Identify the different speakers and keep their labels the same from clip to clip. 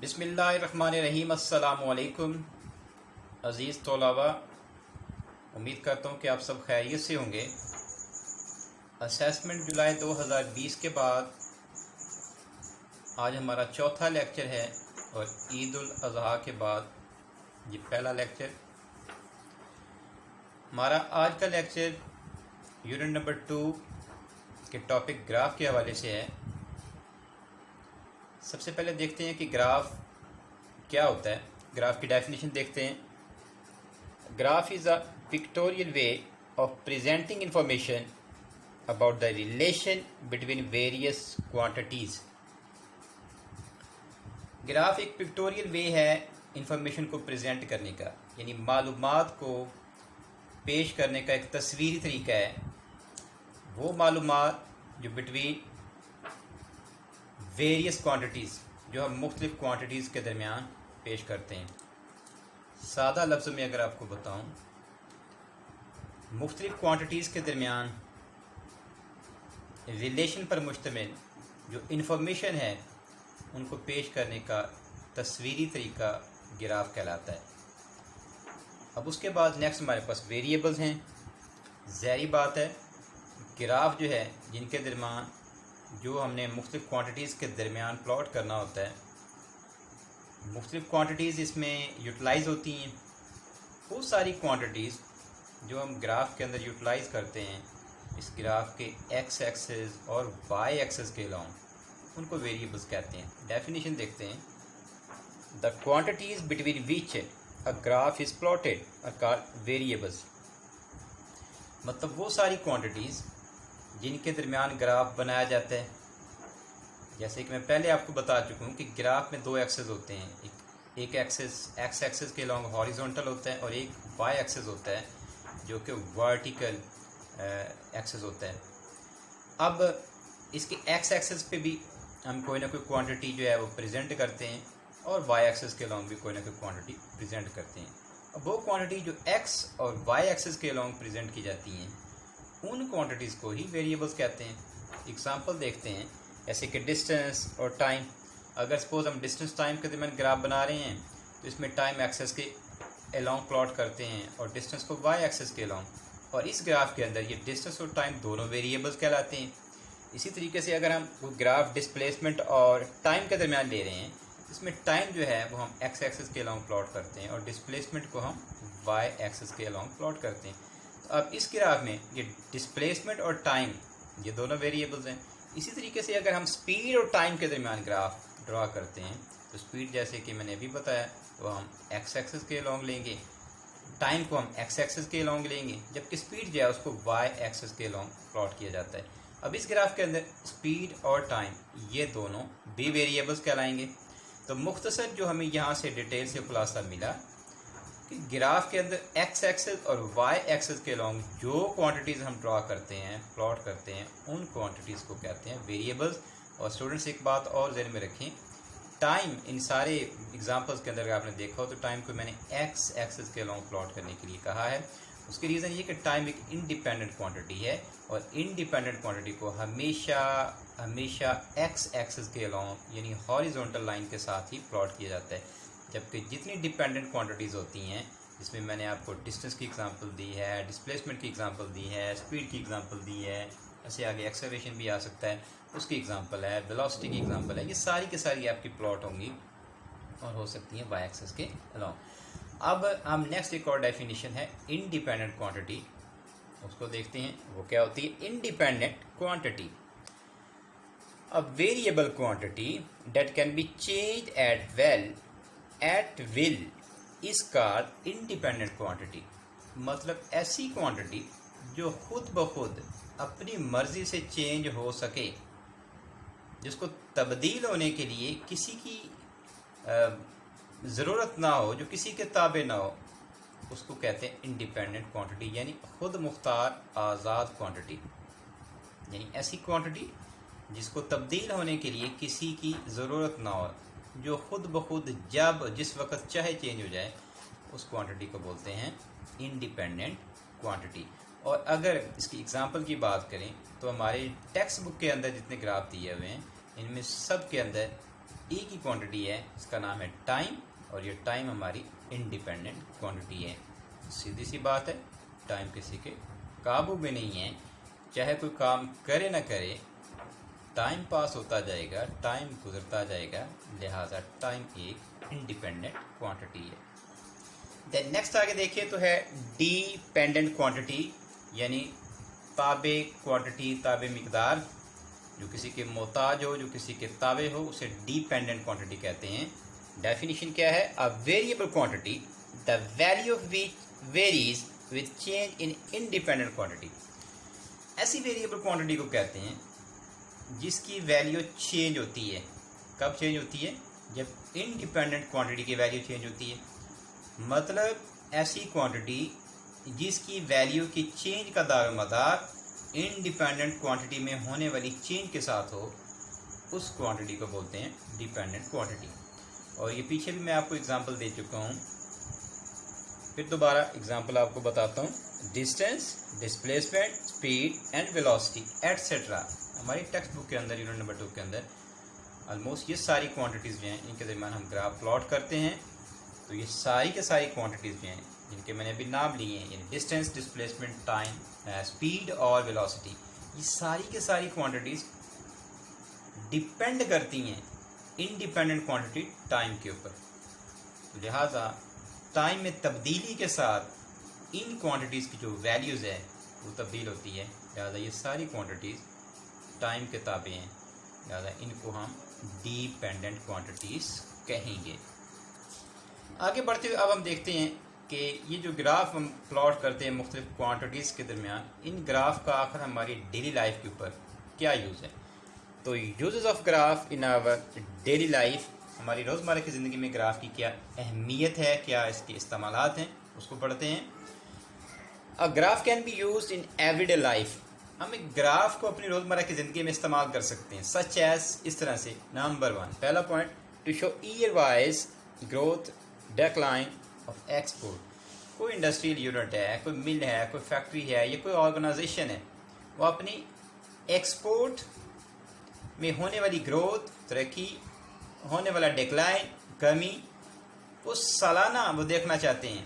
Speaker 1: बिस्मिल्लाहिर्रहमानिर्रहीम। अस्सलामुअलैकुम अज़ीज़ तलबा, उम्मीद करता हूँ कि आप सब खैरियत से होंगे। असेसमेंट जुलाई 2020 के बाद आज हमारा चौथा लेक्चर है और ईद उल अज़हा के बाद ये पहला लेक्चर। हमारा आज का लेक्चर यूनिट नंबर 2 के टॉपिक ग्राफ के हवाले से है। सबसे पहले देखते हैं कि ग्राफ क्या होता है। ग्राफ की डेफिनेशन देखते हैं। Graph is a pictorial way of presenting information about the relation between various quantities. Graph एक पिक्टोरियल वे है इंफॉर्मेशन को प्रेजेंट करने का, यानी मालूमात को पेश करने का एक तस्वीरी तरीका है। वो मालूमात जो बिटवीन वेरियस क्वांटिटीज़, जो हम मुख्तलिफ क्वांटिटीज़ के दरमियान पेश करते हैं। सादा लफ्ज़ों में अगर आपको बताऊं, मुख्तलिफ क्वांटिटीज़ के दरमियान रिलेशन पर मुश्तमिल जो इन्फॉर्मेशन है उनको पेश करने का तस्वीरी तरीका ग्राफ कहलाता है। अब उसके बाद नेक्स्ट हमारे पास वेरिएबल्स हैं। ज़ाहिर बात है ग्राफ जो है जिनके दरमियान जो हमने मुख्तलिफ क्वांटिटीज़ के दरमियान प्लॉट करना होता है, मुख्तलिफ क्वांटिटीज़ इसमें यूटिलाइज़ होती हैं। वो सारी क्वांटिटीज़ जो हम ग्राफ के अंदर यूटिलाइज़ करते हैं इस ग्राफ के एक्स एक्सिस और वाई एक्सिस के अलाउंग, उनको वेरिएबल्स कहते हैं। डेफिनेशन देखते हैं। The quantities between which a graph is plotted are called variables. मतलब वो सारी क्वांटिटीज़ जिनके दरमियान ग्राफ बनाया जाता है। जैसे कि मैं पहले आपको बता चुका हूँ कि ग्राफ में दो एक्सेस होते हैं। एक एक्सेस एक्स एक्सेस के लॉन्ग हॉरिजॉन्टल होता है और एक वाई एक्सेस होता है जो कि वर्टिकल एक्सेस होता है। अब इसके एक्स एक्सेस पे भी हम कोई ना कोई क्वांटिटी जो है वो प्रेजेंट करते हैं और वाई एक्सेस के लॉन्ग भी कोई ना कोई क्वांटिटी प्रेजेंट करते हैं। अब वो क्वांटिटी जो एक्स और वाई एक्सेस के लॉन्ग प्रेजेंट की जाती हैं उन क्वांटिटीज़ को ही वेरिएबल्स कहते हैं। एग्जांपल देखते हैं, जैसे कि डिस्टेंस और टाइम। अगर सपोज हम डिस्टेंस टाइम के दरमियान ग्राफ बना रहे हैं तो इसमें टाइम एक्सेस के अलोंग प्लॉट करते हैं और डिस्टेंस को वाई एक्सेस के अलोंग, और इस ग्राफ के अंदर ये डिस्टेंस और टाइम दोनों वेरिएबल्स कहलाते हैं। इसी तरीके से अगर हम ग्राफ डिस्प्लेसमेंट और टाइम के दरमियान ले रहे हैं, इसमें टाइम जो है वो हम एक्स एक्सेस के अलोंग प्लॉट करते हैं और डिस्प्लेसमेंट को हम वाई एक्सेस के अलोंग प्लॉट करते हैं। अब इस ग्राफ में ये डिस्प्लेसमेंट और टाइम ये दोनों वेरिएबल्स हैं। इसी तरीके से अगर हम स्पीड और टाइम के दरमियान ग्राफ ड्रा करते हैं तो स्पीड जैसे कि मैंने अभी बताया तो हम एक्स एक्सिस के अलोंग लेंगे, टाइम को हम एक्स एक्सिस के अलोंग लेंगे, जबकि स्पीड जो है उसको वाई एक्सिस के अलोंग प्लॉट किया जाता है। अब इस ग्राफ के अंदर स्पीड और टाइम ये दोनों भी वेरिएबल्स कहलाएंगे। तो मुख्तसर जो हमें यहाँ से डिटेल से खुलासा मिला कि ग्राफ के अंदर एक्स एक्सिस और वाई एक्सिस के अलोंग जो क्वांटिटीज़ हम ड्रा करते हैं, प्लॉट करते हैं, उन क्वांटिटीज़ को कहते हैं वेरिएबल्स। और स्टूडेंट्स एक बात और ज़हन में रखें, टाइम इन सारे एग्जांपल्स के अंदर अगर आपने देखा हो तो टाइम को मैंने एक्स एक्सिस के अलोंग प्लॉट करने के लिए कहा है। उसकी रीज़न ये कि टाइम एक इंडिपेंडेंट क्वांटिटी है और इंडिपेंडेंट क्वांटिटी को हमेशा हमेशा एक्स एक्सिस के अलोंग यानी हॉरिजॉन्टल लाइन के साथ ही प्लॉट किया जाता है। जबकि जितनी डिपेंडेंट क्वांटिटीज़ होती हैं, जिसमें मैंने आपको डिस्टेंस की एग्जांपल दी है, डिस्प्लेसमेंट की एग्जांपल दी है, स्पीड की एग्जांपल दी है, ऐसे आगे एक्सेलरेशन भी आ सकता है उसकी एग्जांपल है, वेलोसिटी की एग्जांपल है, ये सारी की सारी आपकी प्लॉट होंगी और हो सकती हैं वाई एक्सिस के अलोंग। अब हम नेक्स्ट एक और डेफिनेशन है इंडिपेंडेंट क्वांटिटी, उसको देखते हैं। वो क्या होती है? Independent quantity, a variable quantity that can be change at will is called independent quantity. मतलब ऐसी क्वांटिटी जो खुद ब खुद अपनी मर्ज़ी से चेंज हो सके, जिसको तब्दील होने के लिए किसी की ज़रूरत ना हो, जो किसी के ताबे ना हो, उसको कहते हैं इंडिपेंडेंट क्वांटिटी, यानी खुद मुख्तार आज़ाद क्वांटिटी। यानी ऐसी क्वांटिटी जिसको तब्दील होने के लिए किसी की ज़रूरत ना हो, जो खुद ब खुद जब जिस वक्त चाहे चेंज हो जाए, उस क्वांटिटी को बोलते हैं इंडिपेंडेंट क्वांटिटी। और अगर इसकी एग्जांपल की बात करें तो हमारे टेक्स्ट बुक के अंदर जितने ग्राफ दिए हुए हैं इनमें सब के अंदर ई की क्वांटिटी है इसका नाम है टाइम, और ये टाइम हमारी इंडिपेंडेंट क्वांटिटी है। सीधी सी बात है, टाइम किसी के काबू में नहीं है, चाहे कोई काम करे ना करे, टाइम पास होता जाएगा, टाइम गुजरता जाएगा, लिहाजा टाइम एक इंडिपेंडेंट क्वांटिटी है। देन नेक्स्ट आगे देखिए तो है डिपेंडेंट क्वांटिटी, यानी ताबे क्वांटिटी, ताबे मिकदार, जो किसी के मोहताज हो, जो किसी के ताबे हो, उसे डिपेंडेंट क्वांटिटी कहते हैं। डेफिनेशन क्या है? A variable quantity the value of which varies with change in independent quantity. ऐसी वेरिएबल क्वांटिटी को कहते हैं जिसकी वैल्यू चेंज होती है। कब चेंज होती है? जब इंडिपेंडेंट क्वांटिटी की वैल्यू चेंज होती है। मतलब ऐसी क्वांटिटी जिसकी वैल्यू की चेंज का दारोमदार इंडिपेंडेंट क्वांटिटी में होने वाली चेंज के साथ हो, उस क्वांटिटी को बोलते हैं डिपेंडेंट क्वांटिटी। और ये पीछे भी मैं आपको एग्जांपल दे चुका हूँ, फिर दोबारा एग्जांपल आपको बताता हूँ। Distance, displacement, speed and velocity etcetera, हमारी टेक्स्ट बुक के अंदर यूनिट नंबर 2 के अंदर ऑलमोस्ट ये सारी क्वांटिटीज़ जो हैं, इनके दरमियान हम ग्राफ प्लॉट करते हैं। तो ये सारी के सारी क्वांटिटीज़ जो हैं, जिनके मैंने अभी नाम लिए हैं, यानी डिस्टेंस, डिस्प्लेसमेंट, टाइम, स्पीड और वेलोसिटी, ये सारी के सारी क्वांटिटीज़ डिपेंड करती हैं इंडिपेंडेंट क्वांटिटी टाइम के ऊपर। तो लिहाजा टाइम में तब्दीली के साथ इन क्वांटिटीज़ की जो वैल्यूज़ है वो तब्दील होती है। लिहाजा ये सारी क्वांटिटीज़ टाइम के ताबे हैं, लिहाजा इनको हम डिपेंडेंट क्वांटिटीज़ कहेंगे। आगे बढ़ते हुए अब हम देखते हैं कि ये जो ग्राफ हम प्लॉट करते हैं मुख्तलिफ क्वांटिटीज़ के दरमियान, इन ग्राफ का आखिर हमारी डेली लाइफ के ऊपर क्या यूज़ है। तो uses of graph in our daily life, हमारी रोज़मर्रा की ज़िंदगी में ग्राफ की क्या अहमियत है, क्या इसके इस्तेमालात हैं, उसको पढ़ते हैं। A graph can be used in everyday life, हम एक ग्राफ को अपनी रोज़मर्रा की ज़िंदगी में इस्तेमाल कर सकते हैं। सच एज, इस तरह से, नंबर 1 पहला point, to show year wise growth decline of export. कोई इंडस्ट्रियल यूनिट है, कोई मिल है, कोई फैक्ट्री है, या कोई ऑर्गेनाइजेशन है, वो अपनी एक्सपोर्ट में होने वाली ग्रोथ, तरक्की, होने वाला डिक्लाइन, कमी, वो सालाना वो देखना चाहते हैं,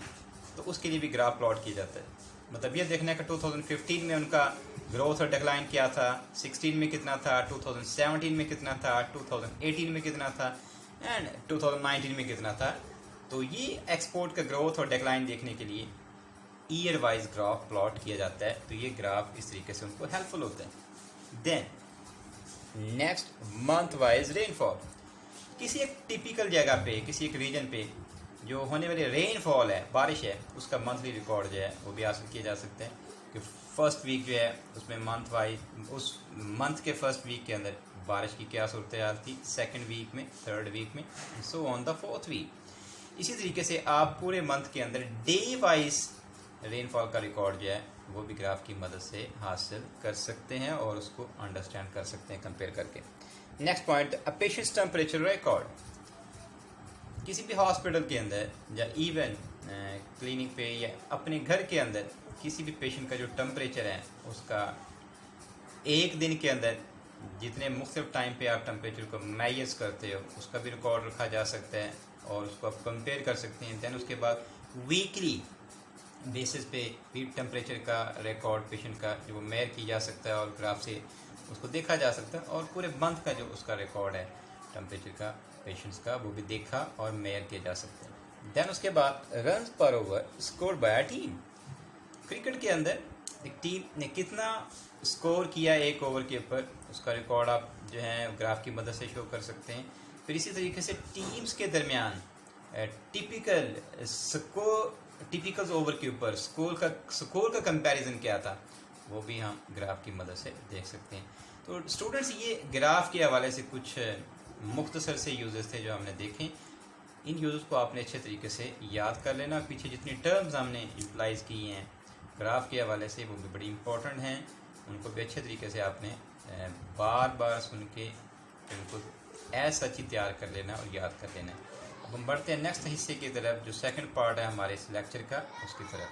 Speaker 1: तो उसके लिए भी ग्राफ प्लॉट किया जाता है। मतलब ये देखने का 2015 में उनका ग्रोथ और डिक्लाइन क्या था, 16 में कितना था, 2017 में कितना था, 2018 में कितना था, एंड 2019 में कितना था। तो ये एक्सपोर्ट का ग्रोथ और डिक्लाइन देखने के लिए ईयर वाइज ग्राफ प्लॉट किया जाता है। तो ये ग्राफ इस तरीके से उनको हेल्पफुल होता है। Then next, month wise rainfall. किसी एक टिपिकल जगह पे, किसी एक रीजन पे जो होने वाली रेनफॉल है, बारिश है, उसका मंथली रिकॉर्ड जो है वो भी हासिल किया जा सकता है कि फर्स्ट वीक जो है उसमें मंथ वाइज, उस मंथ के फर्स्ट वीक के अंदर बारिश की क्या सूरत हाल थी, सेकेंड वीक में, थर्ड वीक में, so on the fourth week. इसी तरीके से आप पूरे मंथ के अंदर डे वाइज रेनफॉल का रिकॉर्ड जो है वो भी ग्राफ की मदद से हासिल कर सकते हैं और उसको अंडरस्टैंड कर सकते हैं कंपेयर करके। नेक्स्ट पॉइंट, अ पेशेंट्स टेम्परेचर रिकॉर्ड। किसी भी हॉस्पिटल के अंदर या इवन क्लिनिक पे या अपने घर के अंदर किसी भी पेशेंट का जो टेम्परेचर है उसका एक दिन के अंदर जितने मुख्तलिफ टाइम पे आप टेम्परेचर को मेजर करते हो उसका भी रिकॉर्ड रखा जा सकता है और उसको आप कंपेयर कर सकते हैं। दैन उसके बाद वीकली बेसिस पे भी टेम्परेचर का रिकॉर्ड पेशेंट का जो मेयर की जा सकता है और ग्राफ से उसको देखा जा सकता है, और पूरे मंथ का जो उसका रिकॉर्ड है टेम्परेचर का पेशेंट्स का वो भी देखा और मेयर किया जा सकता है। दैन उसके बाद रन्स पर over score bye a team. Cricket के अंदर एक टीम ने कितना स्कोर किया एक ओवर के ऊपर, उसका रिकॉर्ड आप जो है ग्राफ की मदद से शो कर सकते हैं। फिर इसी तरीके से टीम्स के दरमियान टिपिकल ओवर के ऊपर स्कोर का कंपैरिजन क्या था वो भी हम ग्राफ की मदद से देख सकते हैं। तो स्टूडेंट्स, ये ग्राफ के हवाले से कुछ मुख्तसर से यूजेस थे जो हमने देखे। इन यूजेस को आपने अच्छे तरीके से याद कर लेना। पीछे जितनी टर्म्स हमने यूटिलाइज की हैं ग्राफ के हवाले से वो भी बड़ी इंपॉर्टेंट हैं, उनको भी अच्छे तरीके से आपने बार बार सुन के उनको ऐसा अच्छी तैयार कर लेना और याद कर लेना। अब हम बढ़ते हैं नेक्स्ट हिस्से की तरफ, जो सेकंड पार्ट है हमारे इस लेक्चर का, उसकी तरफ।